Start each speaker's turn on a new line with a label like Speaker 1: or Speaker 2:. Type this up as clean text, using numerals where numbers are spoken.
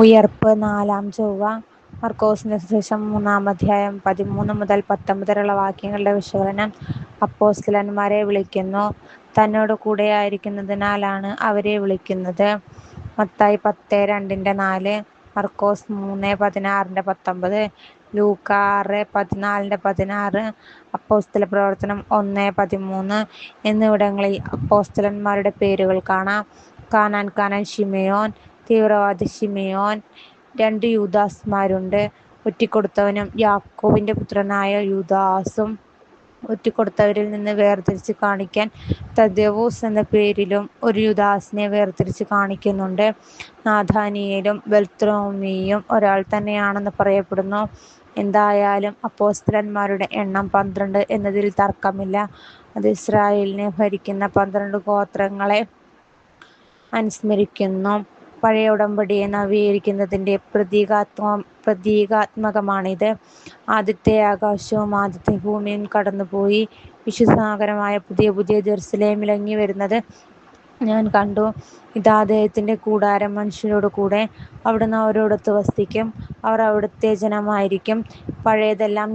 Speaker 1: ഉയിർപ്പ് നാലാം ചൊവ്വ. മർക്കോസിന്റെ സുവിശേഷം 3-ാം അധ്യായം 13 മുതൽ 19 വരെയുള്ള വാക്യങ്ങളുടെ വിശകലനം. അപ്പോസ്തലന്മാരെ വിളിക്കുന്നു. തന്നോട് കൂടെയായിരിക്കുന്നതിനാലാണ് അവരെ വിളിക്കുന്നത്. മത്തായി 10:2-4, മർക്കോസ് 3:16-19, ലൂക്കാ 6:14-16, അപ്പോസ്തലപ്രവർത്തനം 1:13 എന്നിവിടങ്ങളിൽ അപ്പോസ്തലന്മാരുടെ പേരുകൾ കാണാം. കാനാൻ ശിമെയോൻ, തീവ്രവാദി ശിമെയോൻ. 2 യൂദാസ്മാരുണ്ട്, ഒറ്റിക്കൊടുത്തവനും യാക്കോബിന്റെ പുത്രനായ യൂദാസും. ഒറ്റിക്കൊടുത്തവരിൽ നിന്ന് വേർതിരിച്ച് കാണിക്കാൻ തദ്ദേവൂസ് എന്ന പേരിലും ഒരു യൂദാസിനെ വേർതിരിച്ച് കാണിക്കുന്നുണ്ട്. നാഥാനിയേലും ബർത്തൊലൊമീയും ഒരാൾ തന്നെയാണെന്ന് പറയപ്പെടുന്നു. എന്തായാലും അപ്പോസ്തലന്മാരുടെ എണ്ണം 12 എന്നതിൽ തർക്കമില്ല. അത് ഇസ്രായേലിനെ ഭരിക്കുന്ന 12 ഗോത്രങ്ങളെ അനുസ്മരിക്കുന്നു. പഴയ ഉടമ്പടിയെ നവീകരിക്കുന്നതിന്റെ പ്രതീകാത്മകമാണിത്. ആദ്യത്തെ ആകാശവും ആദ്യത്തെ ഭൂമിയും കടന്നുപോയി. വിശുദ്ധ നഗരമായ പുതിയ ജെറുസലേം ഇറങ്ങി വരുന്നത് ഞാൻ കണ്ടു. ഇതാ, ദൈവത്തിന്റെ കൂടാരം മനുഷ്യരോട് കൂടെ. അവിടുന്ന് അവരോടൊത്ത് വസിക്കും. അവർ അവിടുത്തെ ജനമായിരിക്കും. പഴയതെല്ലാം